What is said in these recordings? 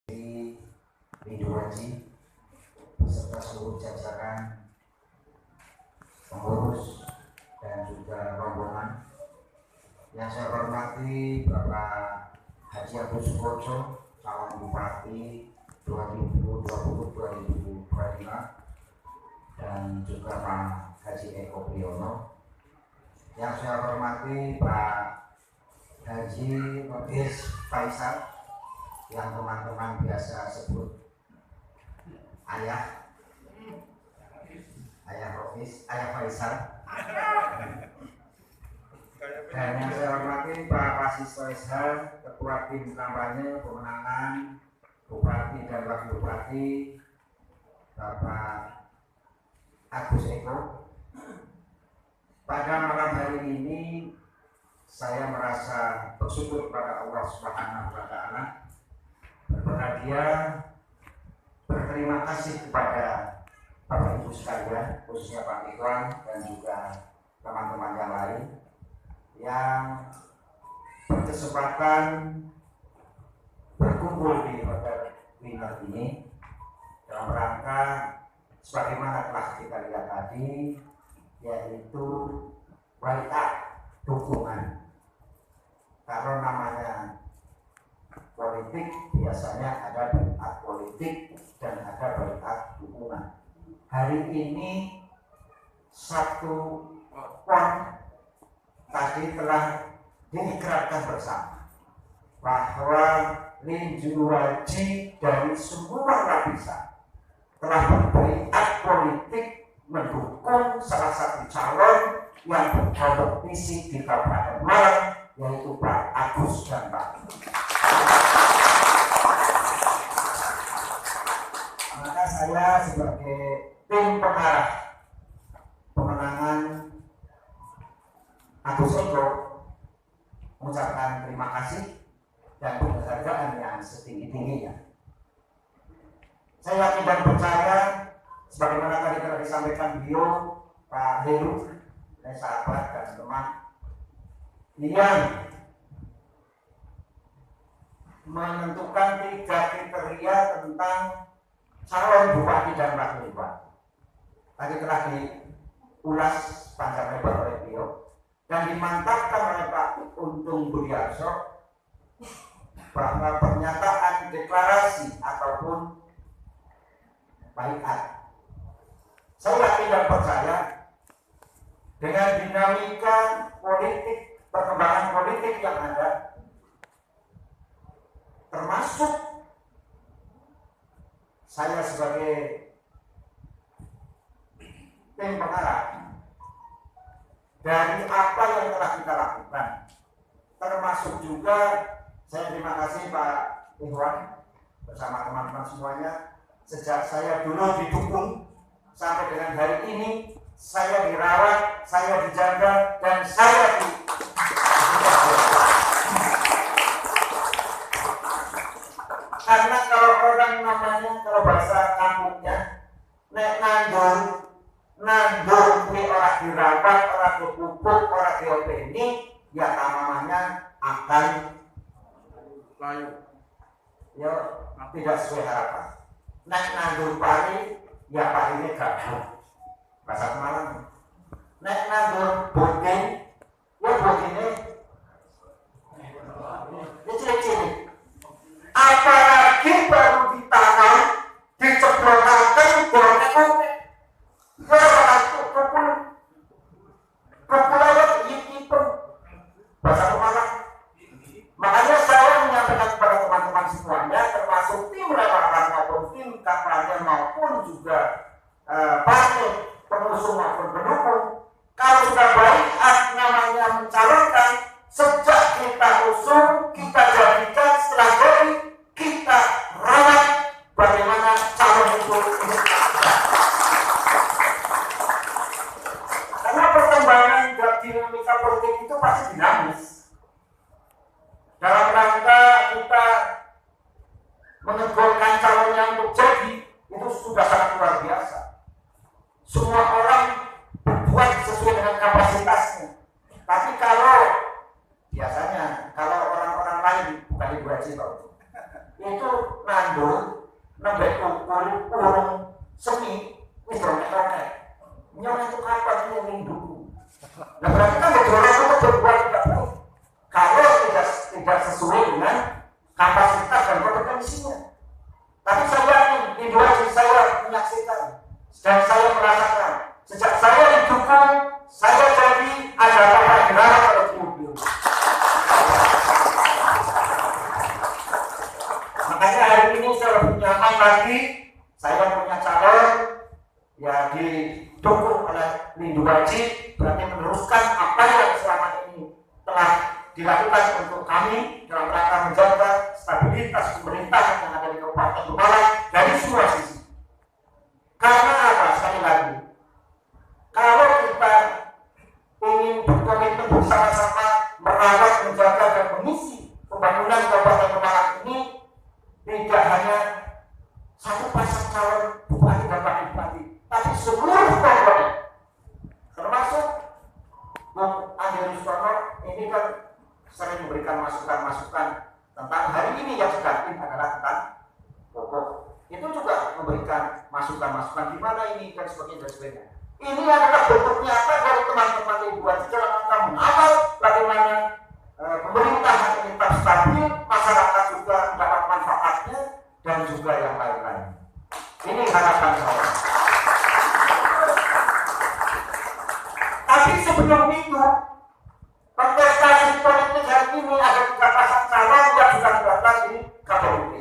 Ridho Haji beserta seluruh jajaran pengurus dan juga rombongan yang saya hormati Bapak Haji Agus Sukoco, calon Bupati 2020-2025, dan juga Pak Haji Eko Priyono. Yang saya hormati Pak Haji Nurdin Faisal, yang teman-teman biasa sebut Ayah Faisal. Dan yang saya hormati Pak Wasisto Eshal, Ketua Tim Kampanye Pemenangan Bupati dan Wakil Bupati, Bapak Agus Eko. Pada malam hari ini saya merasa bersyukur kepada Allah Subhanahu wa Ta'ala, berbahagia, berterima kasih kepada Bapak Ibu sekalian, khususnya Pak Ikhwan dan juga teman-teman yang lain yang berkesempatan berkumpul di Hotel Winner ini dalam rangka sebagaimana telah kita lihat tadi, yaitu baiat dukungan. Kalau namanya politik biasanya ada baiat politik dan ada baiat dukungan. Hari ini satu poin tadi telah diikrarkan bersama bahwa Ridho Haji dari semua lapisan telah berbaiat politik mendukung salah satu calon yang berkompetisi di Kabupaten Malang, yaitu Pak Agus dan Pak. Maka saya sebagai tim pengarah pemenangan Agus Eko mengucapkan terima kasih dan penghargaan yang setinggi-tingginya. Saya yakin dan percaya, sebagaimana tadi telah disampaikan beliau, Pak Heru, dan sahabat dan teman, yang menentukan 3 kriteria tentang calon bupati dan wakil bupati. Tadi telah diulas panjang lebar oleh beliau dan dimantapkan oleh Pak Untung Budiarso bahwa pernyataan deklarasi ataupun baiat, saya yakin dan percaya dengan dinamika politik, perkembangan politik yang ada, termasuk saya sebagai tim pengarah, dari apa yang telah kita lakukan, termasuk juga saya terima kasih Pak Ikhwan bersama teman-teman semuanya. Sejak saya dulu didukung sampai dengan hari ini, saya dirawat, saya dijaga, dan saya karena kalau orang namanya, kalau bahasa kampungnya, nek nandur ini orang dirawat, orang dipupuk, orang diopeni, ya namanya akan layu. Ya tidak sesuai harapan. Nek nandur pari, ya parinya gabung. Bahasa Malang. Nek nandur bodeng, ya bodengnya cilik-cilik. Apalagi baru ditanam, diceblokakan, goreng-goreng. Ya kepulauan itu bahasa Malang. Makanya saya menyampaikan kepada teman-teman semuanya, termasuk tim relawan maupun tim kampanye maupun juga partai pengusung maupun pendukung, kalau sudah baiat namanya mencalonkan, sejak kita usung, kita jadikan, setelah jadi kita rawat bagaimana calon itu. Karena perkembangan dinamika politik itu pasti dinamis. Dalam rangka kita menegurkan calonnya untuk jadi, itu sudah sangat luar biasa. Semua orang berbuat sesuai dengan kapasitasnya. Tapi kalau biasanya, kalau orang-orang lain, bukan Ibu Haji, itu nandul nembek ukul urung semi wis roket-roket. Nyonya itu kapan ini minggu? Nah berarti kan gedorong itu berbuat tidak baik kalau tidak sesuai dengan kapasitas dan kompetensinya. Tapi saya yakin di dua sisi saya menyaksikan dan saya merasakan sejak saya didukung, saya jadi ada apa gerakan pada beliau. Makanya hari ini saya lebih nyaman lagi, saya punya calon ya didukung oleh Lindu Wajib, berarti meneruskan apa yang selama ini telah dilakukan untuk kami dalam rangka menjaga stabilitas pemerintahan yang ada di Kabupaten Pemalang dari semua sisi. Karena apa? Sekali lagi, kalau kita ingin berkomitmen bersama-sama merawat, menjaga dan mengisi pembangunan Kabupaten Pemalang ini, tidak hanya satu pasang calon bupati dan wakil bupati, tapi seluruh komponen, termasuk Bung Andi Rustono ini kan sering memberikan masukan-masukan tentang hari ini yang sedang adalah tentang pokok. Itu juga memberikan masukan-masukan gimana ini dan sebagainya. Ini adalah bentuk nyata dari teman-teman Ibu Wajib dalam rangka mengawal bagaimana pemerintahan ini tetap stabil, masyarakat juga mendapat manfaatnya dan juga yang lain-lain. Ini harapan saya. Tapi sebelum itu, kontestasi politik hari ini ada 3 pasang calon yang sudah terdaftar di KPUD.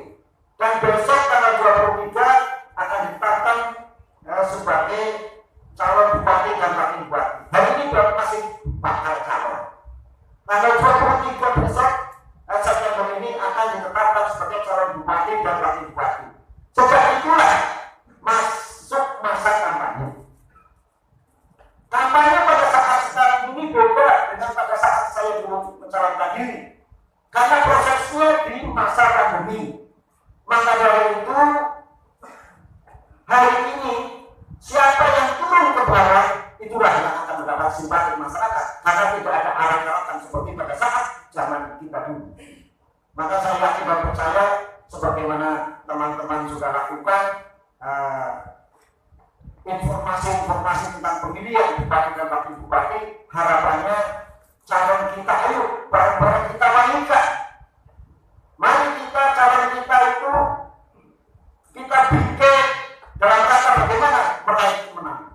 Dan besok tanggal 23 akan ditetapkan sebagai calon bupati dan wakil bupati. Hari ini masih bakal calon. Tanggal 23 besok September ini akan ditetapkan sebagai calon bupati dan wakil bupati. Sejak itulah masuk masa kampanye. Kampanye pada saat sekarang ini beda dengan pada saat saya dulu mencalonkan diri. Karena prosesnya di masa pandemi. Maka dari itu, hari ini siapa yang turun ke bawah itulah yang akan mendapat simpati masyarakat. Karena tidak ada arah-arahan seperti pada saat zaman kita dulu. Maka saya yakin dan percaya sebagaimana teman-teman sudah lakukan informasi-informasi tentang pemilihan bupati dan wakil bupati, harapannya calon kita ayo bareng-bareng kita mainkan. Mari kita calon kita itu kita bikin dalam rangka bagaimana meraih kemenangan.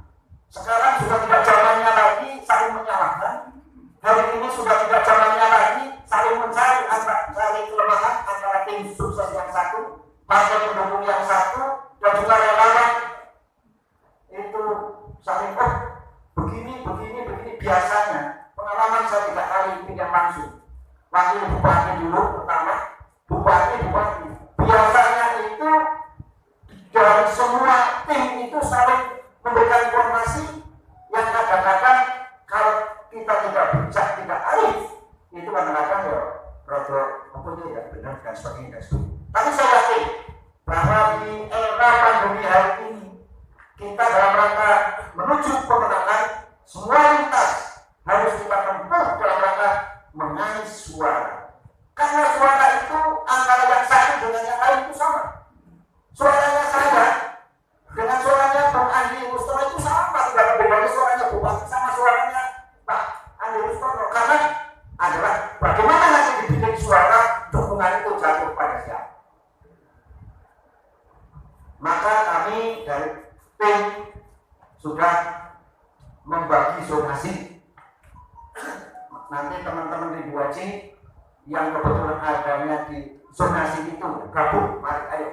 Sekarang sudah tidak zamannya lagi saling menyalahkan. Hari ini sudah tidak zamannya lagi saling mencari saling kelemahan antara tim sukses yang satu, partai pendukung yang satu, dan juga relawan itu saling begini biasanya pengalaman saya tidak kali pindah langsung wakil bupati dulu pertama bupati biasanya itu dari semua tim itu saling memberikan informasi yang kadang-kadang kalau kita tidak bijak, tidak arif itu kadang-kadang ya rada apa itu ya benar dan sebagainya. Tapi saya yakin bahwa di era pandemi hari ini kita dalam rangka menuju pemenangan semua lintas harus kita tempuh dalam rangka mengais suara. Karena suara itu antara yang satu dengan yang lain itu sama. Suaranya saya dengan suaranya Bung Andi Rustono itu sama, tidak ada bedanya suaranya bupati sama suaranya Pak Andi Rustono. Karena adalah bagaimana nanti dibidik suara dukungan itu jatuh pada siapa. Maka kami dari tim sudah membagi zonasi. Nanti teman-teman di Wajib yang kebetulan adanya di zonasi itu gabung, mari ayo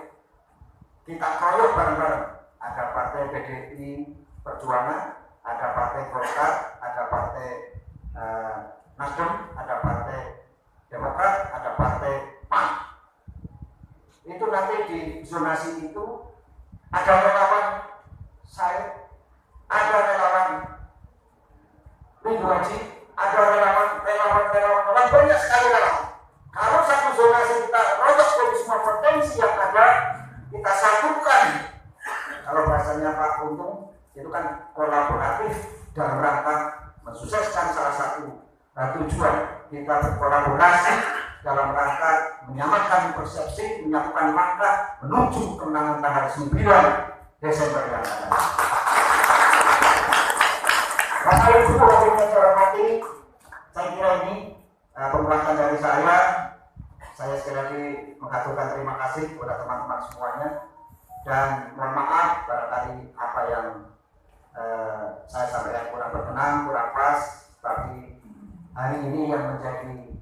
kita keroyok bareng-bareng. Ada partai PDI Perjuangan, ada partai Golkar, ada partai Nasdem, ada partai Demokrat, ada partai PAN. Itu nanti di zonasi itu ada relawan saya, ada relawan Lindu Wajib, ada relawan banyak sekali relawan. Kalau satu zonasi kita royok dari semua potensi yang ada, kita satukan. Kalau bahasanya Pak Untung itu kan kolaboratif dalam rangka mensukseskan salah satu tujuan. Kita berkolaborasi dalam rangka menyamakan persepsi, menyatukan langkah menuju kemenangan tanggal 9 Desember yang akan datang. Karena itu yang saya hormati, saya kira ini pembahasan dari saya. Saya sekali lagi mengaturkan terima kasih kepada teman-teman semuanya dan mohon maaf barangkali apa yang saya sampaikan kurang berkenan, kurang pas, tapi hari ini yang menjadi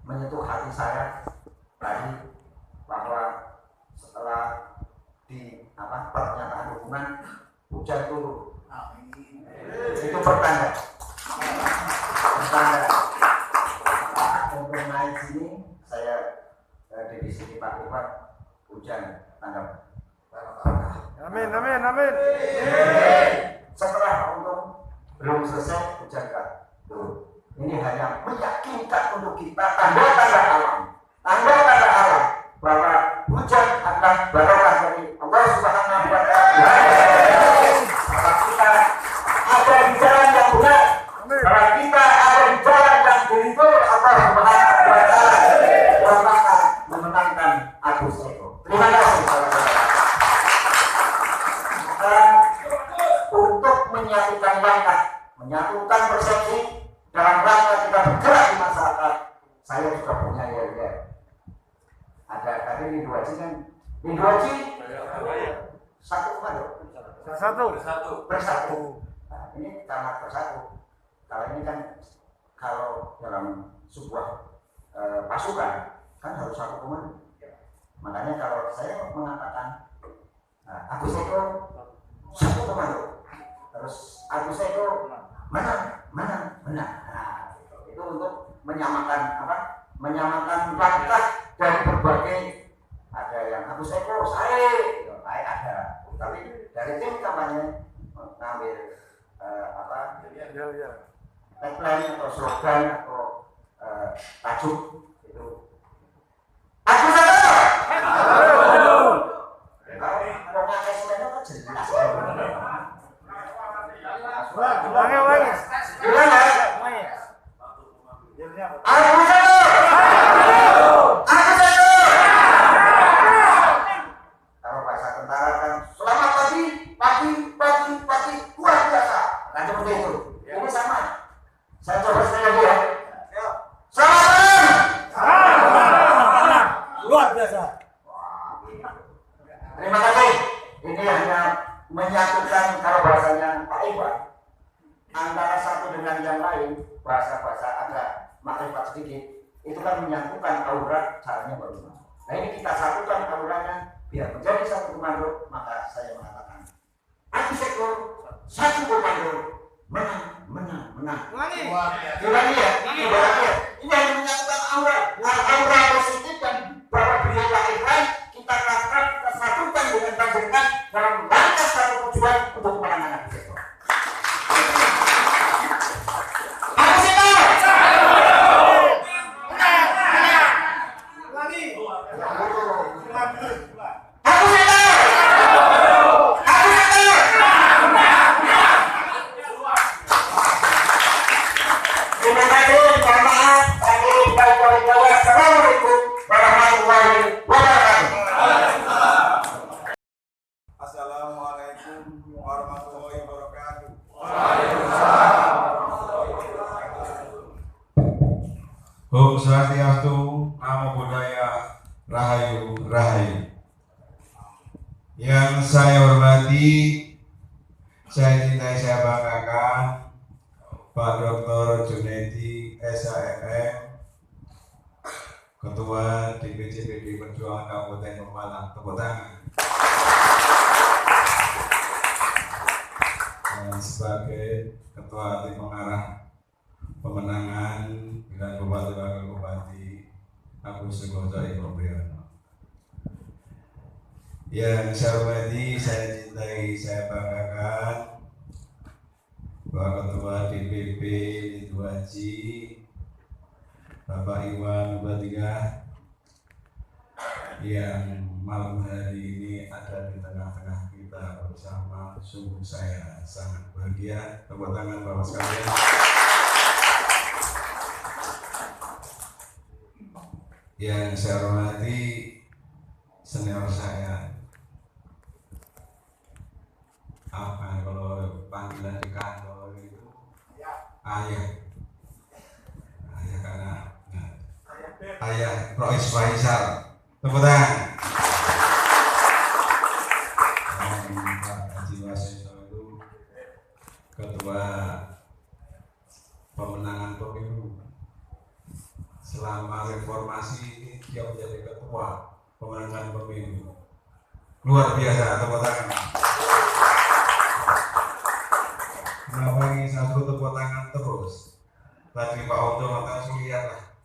menyentuh hati saya tadi bahwa setelah di pernyataan dukungan hujan turun, itu pertanda. Untuk naik sini saya di sini Pak Iwan hujan tanda. Amin. Setelah untuk belum selesai hujan kan turun. Ini hanya meyakinkan untuk kita tanda-tanda alam bahwa hujan adalah barokah dari Allah Subhanahu wa Ta'ala. Bahwa kita ada di jalan yang benar, bahwa kita ada di jalan yang diridhoi Allah Subhanahu wa Ta'ala, dan maka memenangkan Agus Eko. Terima kasih saudara-saudara. Untuk menyatukan langkah, menyatukan persepsi dalam rangka kita bergerak di masyarakat, saya juga punya ya. Ada tadi di 2G kan, di 2G bersatu. Nah, ini sangat bersatu. Kalau ini kan kalau dalam sebuah pasukan kan harus satu komando. Makanya kalau saya mengatakan Agus Eko satu komando, terus Agus Eko menang. Nah, itu untuk menyamakan langkah dari berbagai, ada yang Agus Eko saya ada, tapi dari tim kampanye mengambil tagline atau slogan atau tajuk itu Agus Eko. Kalau pakai slogan itu jelas. Kalau bahasa tentara kan selamat pagi luar biasa. Nah seperti itu. Ini sama. Saya coba sekali lagi ya. Selamat luar biasa. Terima kasih. Ini hanya menyatukan, kalau bahasanya Pak Iwan, antara satu dengan yang lain, bahasa-bahasa agak makrifat sedikit, itu kan menyatukan aura caranya baru. Nah ini kita satukan auranya biar menjadi satu komando, maka saya mengatakan Agus Eko satu komando, menang. Ulangi ya. Ini hanya menyatukan aura positif dan bahwa beliau lahirkan kita tangkap, kita satukan dengan panjenengan dalam rangka satu tujuan untuk kemenangan Agus Eko. Assalamualaikum warahmatullahi wabarakatuh. Assalamualaikum warahmatullahi wabarakatuh. Om Swastiastu, Namo Buddhaya, Rahayu. Yang saya hormati, saya cintai, saya banggakan Pak Dr. Junaidi SHMM, Ketua DPC PDI Perjuangan Kabupaten Pemalang. Tepuk tangan. Dan sebagai Ketua Tim Pengarah Pemenangan Pilihan Bupati Wakil Bupati Agus Eko Priyono. Yang saya hormati, saya cintai, saya banggakan Pak Ketua DPP 2G Bapak Iwan Batiga yang malam hari ini ada di tengah-tengah kita bersama. Sungguh saya sangat bahagia. Tepuk tangan Bapak sekalian. Yang saya hormati senior saya, apa kalau panggilan di kantor itu ayah karena ayah Rois Faisal, tepuk tangan. Pak Haji Waseso itu ketua pemenangan pemilu. Selama reformasi ini dia menjadi ketua pemenangan pemilu. Luar biasa, tepuk tangan. Kenapa ini saya suruh tepuk tangan terus? Tadi Pak Oto langsung lihatlah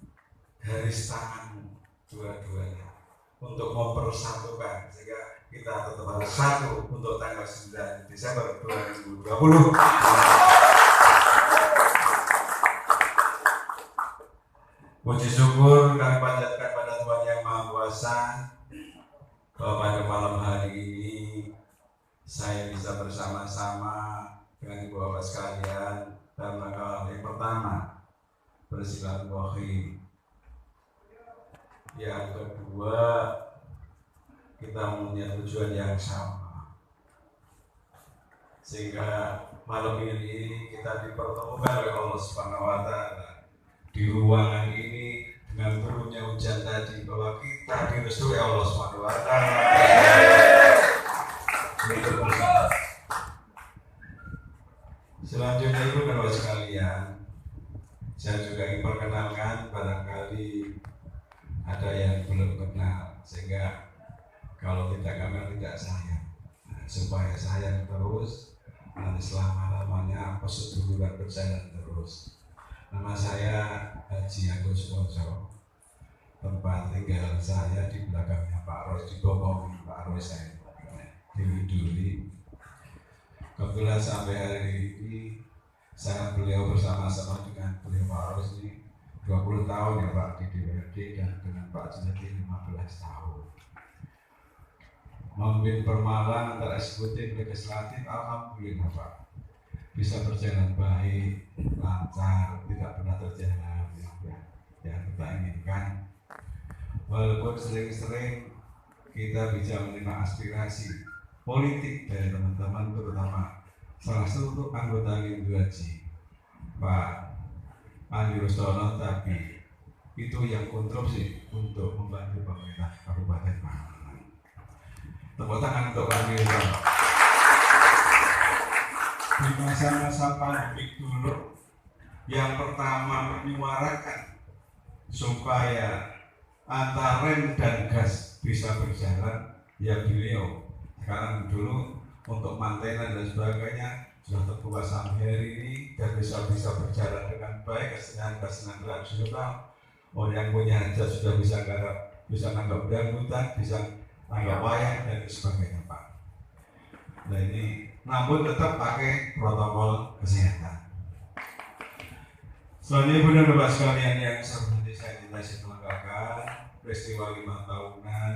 garis tangan dua-duanya untuk mempersatukan sehingga kita tetap harus satu untuk tanggal 9 Desember 2020. Puji syukur kami panjatkan pada Tuhan Yang Maha Kuasa bahwa pada malam hari ini saya bisa bersama-sama dengan ibu bapak sekalian dalam rangka yang pertama bersilaturahim, yang kedua kita mempunyai tujuan yang sama sehingga malam ini kita dipertemukan oleh Allah Subhanahu wa Ta'ala di ruangan ini dengan turunnya hujan tadi bahwa kita direstui Allah Subhanahu wa Ta'ala. Selanjutnya ibu dan bapak sekalian, saya juga ingin perkenalkan, barangkali ada yang belum kenal sehingga kalau tidak kenal tidak sayang, supaya sayang terus nanti selama-lamanya persetujuan berjalan terus. Nama saya Haji Agus Wojo, tempat tinggal saya di belakangnya Pak Rois, di Bogor Pak Rois saya di Widuri. Kebetulan sampai hari ini saya beliau bersama-sama dengan beliau Pak Rois ini 20 tahun ya Pak di DPRD, dan dengan Pak Junedi 15 tahun. Memimpin Permalang antara eksekutif legislatif, alhamdulillah Pak bisa berjalan baik, lancar, tidak pernah terjadi yang kita inginkan. Walaupun sering-sering kita bisa menerima aspirasi politik dari teman-teman, terutama salah satu anggota Limbaji, Pak Andi Rustono, tapi itu yang konstruksi untuk membantu pemerintah Kabupaten Malang. Tepuk tangan untuk Pak Andi Rustono. Di masa-masa pandemi dulu, yang pertama menyuarakan supaya antara rem dan gas bisa berjalan, ya beliau. Sekarang dulu untuk mantenan dan sebagainya sudah terbuka sampai hari ini dan bisa berjalan dengan baik, kesenangan tradisional. Orang yang punya hajat sudah bisa garap, bisa nanggap dangdutan, bisa nanggap wayang dan sebagainya Pak. Nah ini namun tetap pakai protokol kesehatan. Selanjutnya Ibu dan Bapak sekalian yang seperti saya melengkapi peristiwa 5 tahunan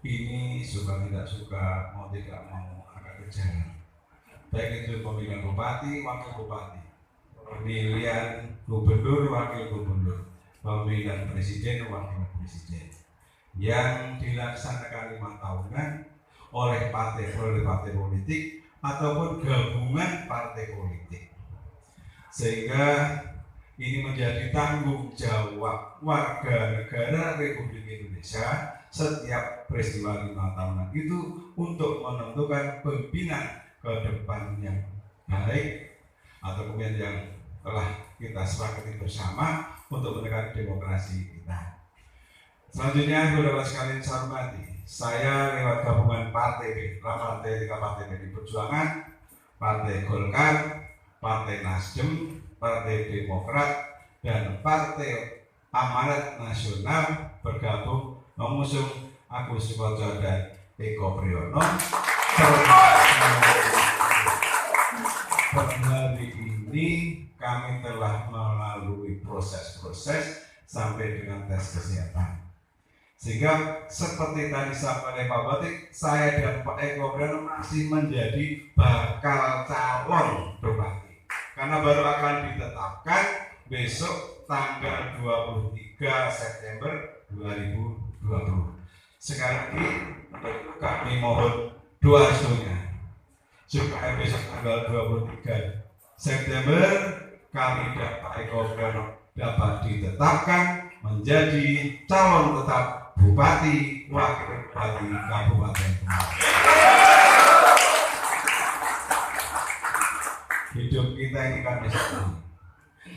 ini, suka tidak suka, mau tidak mau akan berjalan. Baik itu pemilihan bupati, wakil bupati, pemilihan gubernur, wakil gubernur, pemilihan presiden, wakil presiden, yang dilaksanakan 5 tahunan oleh partai politik ataupun gabungan partai politik, sehingga ini menjadi tanggung jawab warga negara Republik Indonesia setiap peristiwa 5 tahunan itu untuk menentukan pimpinan ke depan yang baik atau kemudian yang telah kita sepakati bersama untuk menekan demokrasi kita. Selanjutnya, saudara sekalian saya hormati, saya lewat gabungan partai PDI Perjuangan, Partai Golkar, Partai Nasdem, Partai Demokrat, dan Partai Amanat Nasional bergabung mengusung Agus Suparjo dan Eko Priyono. Per hari ini kami telah melalui proses-proses sampai dengan tes kesehatan. Sehingga seperti tadi disampaikan oleh Pak Batik, saya dan Pak Eko Priyono masih menjadi bakal calon bupati. Karena baru akan ditetapkan besok tanggal 23 September 2020. Sekali lagi kami mohon doa restunya supaya besok tanggal 23 September kami Pak Eko dapat ditetapkan menjadi calon tetap Bupati Wakil Bupati Kabupaten Pemalang. Hidup kita ini kan besok.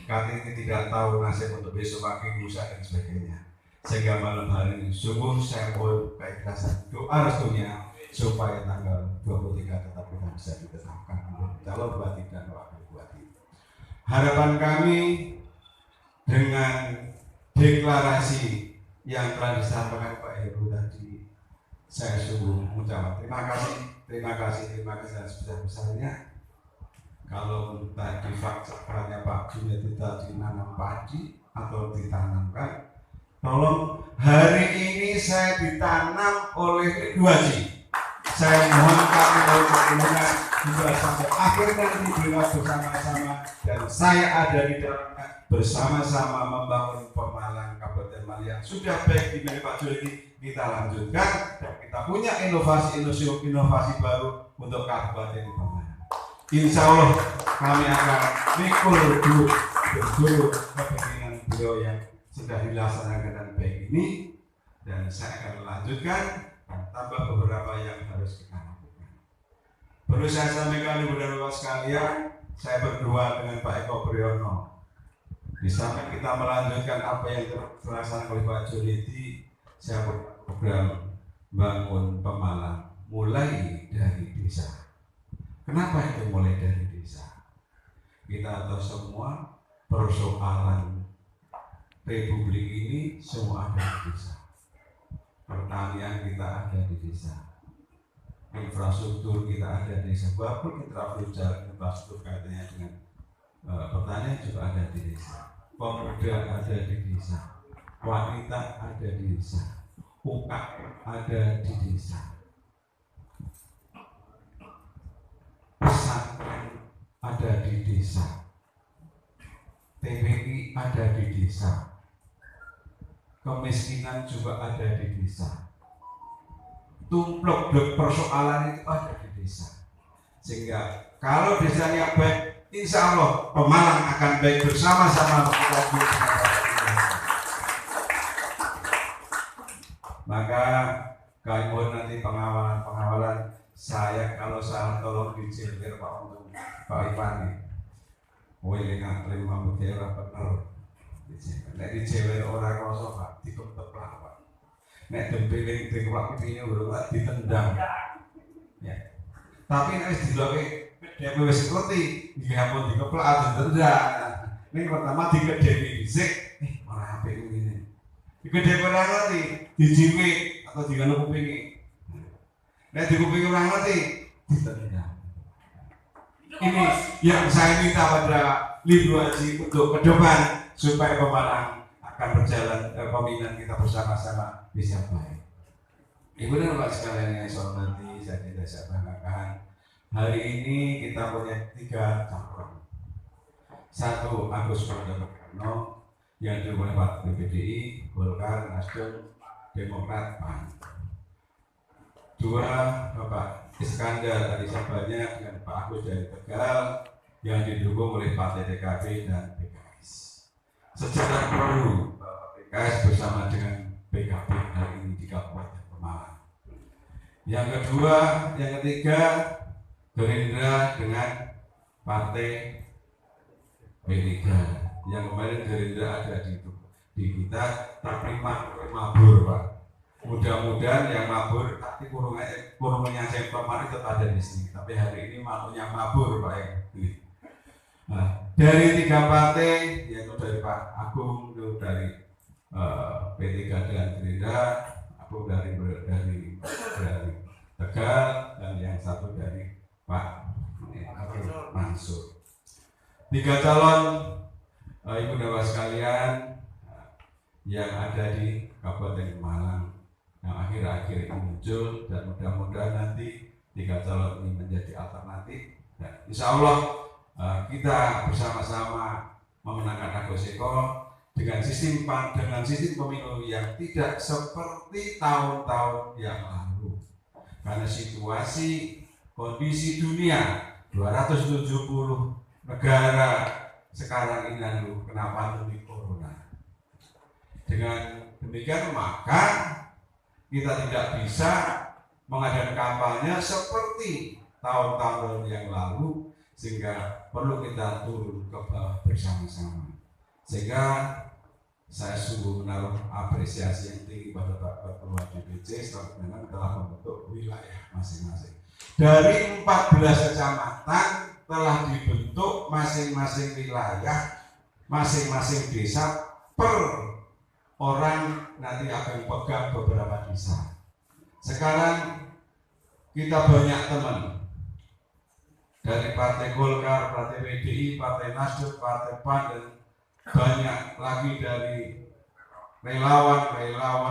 Kami ini tidak tahu nasib untuk besok pagi, lusa dan sebagainya. Sehingga malam hari ini sungguh saya mohon keikhlasan doa restunya supaya tanggal 23 tetap kita bisa ditetapkan menjadi calon bupati dan wakil bupati. Harapan kami dengan deklarasi yang telah disampaikan Pak Heru tadi, saya sungguh mengucapkan terima kasih dan sebesar-besarnya. Kalau tadi faktanya Pak Junaidi tadi nanam padi atau ditanamkan, tolong hari ini saya ditanam oleh Ibu Haji. Saya mohon kami berkenan juga sampai akhir nanti beliau bersama-sama dan saya ada di dalamnya bersama-sama membangun Pemalang Kabupaten Malang yang sudah baik di Pak Junaidi. Kita lanjutkan dan kita punya inovasi baru untuk Kabupaten Pemalang. Insya Allah kami akan mikul dulu kepemimpinan beliau yang sudah dilaksanakan dengan baik ini, dan saya akan melanjutkan dan tambah beberapa yang harus kita lakukan. Perlu saya sampaikan ibu dan bapak sekalian, saya berdoa dengan Pak Eko Priyono. Di samping kita melanjutkan apa yang terlaksana oleh Pak Junaidi, saya program bangun Pemalang mulai dari desa. Kenapa itu mulai dari desa? Kita tahu semua persoalan Republik ini semua ada di desa. Pertanian kita ada di desa. Infrastruktur kita ada di desa. Walaupun infrastruktur kaitannya dengan pertanian juga ada di desa. Pemuda ada di desa. Wanita ada di desa. UKM ada di desa. Pesantren ada di desa. TPI ada di desa. Kemiskinan juga ada di desa. Tumplek persoalan itu ada di desa. Sehingga kalau desanya baik, insya Allah Pemalang akan baik bersama-sama. Maka kami mohon nanti pengawalan saya kalau salah tolong dijelir Pak Ivan. Woi dengan terima bukera bener. Nek dijewer orang rasa Pak ditutup lah Pak. Nek dempeling dikeplak pipinya udah ditendang. Ya. Tapi nek wis diloke dhewe wis ngerti, iki ampun dikeplak ditendang. Ning pertama dikedhewi dhisik, ora apik ngene. Dikedhewi ora ngerti, dijiwik atau digano kupinge. Nek dikupinge ora ngerti, ditendang. Ini yang saya minta pada Ibu Haji untuk ke depan supaya Pemalang akan berjalan pemimpinan kita bersama-sama bisa baik. Ibu dan Bapak sekalian yang saya hormati, saya tidak saya banggakan. Hari ini kita punya 3 calon. 1 Agus Prayono yang diusung oleh Partai PDI, Golkar, Nasdem, Demokrat, PAN. 2 Bapak Iskandar tadi banyak dengan Pak Agus dari Tegal yang didukung oleh Partai TKB dan PKS. Sejarah baru Bapak PKS bersama dengan PKB hari ini di Kabupaten Pemalang. Yang kedua, yang ketiga Gerindra dengan Partai P3. Yang kemarin Gerindra ada di kita, tapi mabur Pak. Mudah-mudahan yang mabur, tapi kurungnya saya kemarin tetap ada di sini. Tapi hari ini makhluknya mabur Pak ya. Nah, dari 3 partai, yaitu dari Pak Agung, itu dari P3 dan Gerindra, aku dari Tegal, dan yang satu dari Pak Mansur. 3 calon Ibu dan Bapak sekalian yang ada di Kabupaten Malang yang akhir-akhir ini muncul, dan mudah-mudahan nanti 3 calon ini menjadi alternatif dan insya Allah kita bersama-sama memenangkan Agus Eko dengan sistem pemilu yang tidak seperti tahun-tahun yang lalu. Karena situasi kondisi dunia 270 negara sekarang ini lalu kena pandemi corona. Dengan demikian maka kita tidak bisa mengadakan kampanye seperti tahun-tahun yang lalu, sehingga perlu kita turun ke bawah bersama-sama. Sehingga saya sungguh menaruh apresiasi yang tinggi pada Pak Ketua DPC setelah telah membentuk wilayah masing-masing. Dari 14 kecamatan telah dibentuk masing-masing wilayah, masing-masing desa per orang nanti akan pegang beberapa desa. Sekarang kita banyak teman dari Partai Golkar, Partai PDI, Partai Nasdem, Partai PAN, dan banyak lagi dari relawan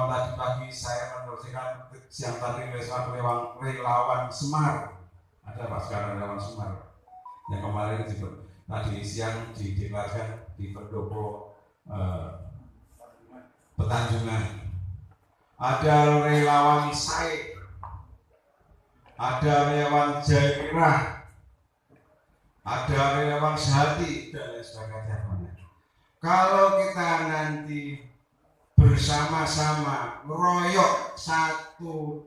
tadi pagi saya meneruskan siang tadi relawan Semar, ada Pak sekarang relawan Semar yang kemarin tadi siang dideklarasikan di Pendopo Petanjungan, ada relawan Said, ada relawan Jairah, ada relawan Sehati, dan lain sebagainya. Kalau kita nanti bersama-sama meroyok satu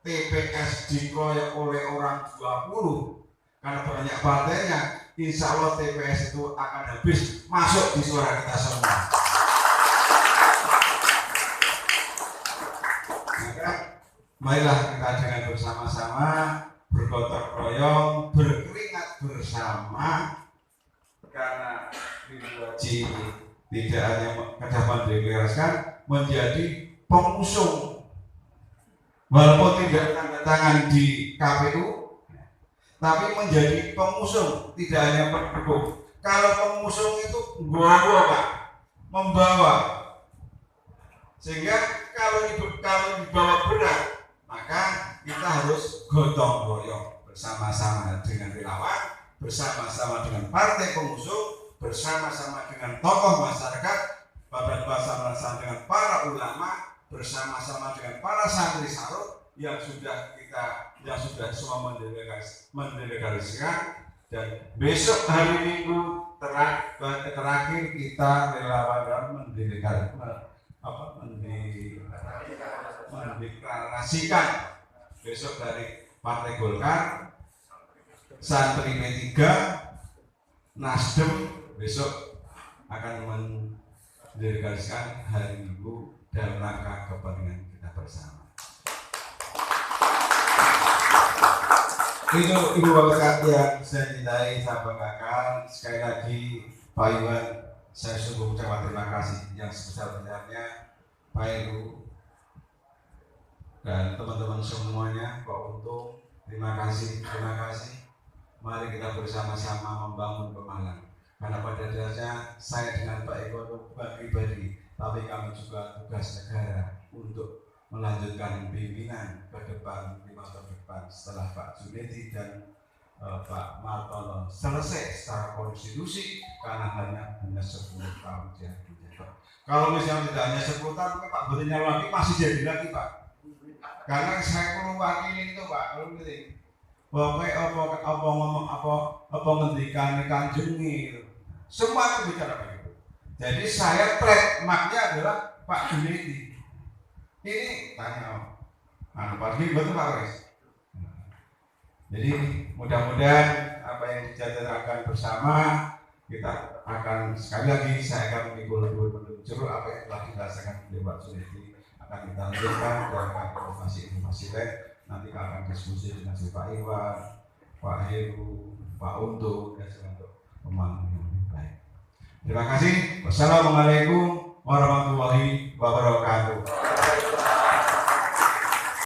TPS dikeroyok oleh orang 20, karena banyak partainya, insya Allah TPS itu akan habis masuk di suara kita semua. Maka marilah kita dengan bersama-sama bergotong royong, berkeringat bersama, karena Wajib tidak hanya kedapat dideklarasikan menjadi pengusung, walaupun tidak tanda tangan di KPU, tapi menjadi pengusung, tidak hanya pendukung. Kalau pengusung itu membawa, sehingga kalau dibawa berat, maka kita harus gotong royong bersama-sama dengan relawan, bersama-sama dengan partai pengusung, bersama-sama dengan tokoh masyarakat, bersama-sama dengan para ulama, bersama-sama dengan para santri sarut yang sudah semua mendelegasikan, dan besok hari Minggu terakhir kita relawan mendeklarasikan besok dari Partai Golkar, Santri P3, Nasdem besok akan mendeklarasikan hari Minggu dalam rangka kepentingan kita bersama. Itu Ibu Bapak yang saya cintai, saya banggakan. Sekali lagi Pak Iwan, saya sungguh ucapkan terima kasih yang sebesar-besarnya Pak Ibu dan teman-teman semuanya, Pak Untung, terima kasih. Mari kita bersama-sama membangun Pemalang. Karena pada dasarnya saya dengan Pak Eko bukan pribadi, tapi kami juga tugas negara untuk melanjutkan pimpinan ke depan 5 tahun ke depan setelah Pak Junedi dan Pak Martono selesai secara konstitusi, karena hanya 10 tahun jadi. Kalau misalnya tidak hanya 10 tahun, Pak Butinya lagi masih jadi lagi Pak. Karena saya perlu wakili itu Pak, perlu gitu. Pokoknya apa ngendikan kanjungi, semua itu bicara begitu. Jadi saya trademarknya adalah Pak Junedi. Ini tanya, Pak Junedi betul Pak Wes. Jadi mudah-mudahan apa yang dijadwalkan bersama, kita akan sekali lagi saya akan menunjuk apa yang telah dirasakan oleh Pak Junedi akan kita lanjutkan dalam informasi lain. Nanti akan diskusi dengan Pak Iwan, Pak Heru, Pak Untung, dan untuk pemangku yang lebih baik. Terima kasih. Wassalamualaikum warahmatullahi wabarakatuh.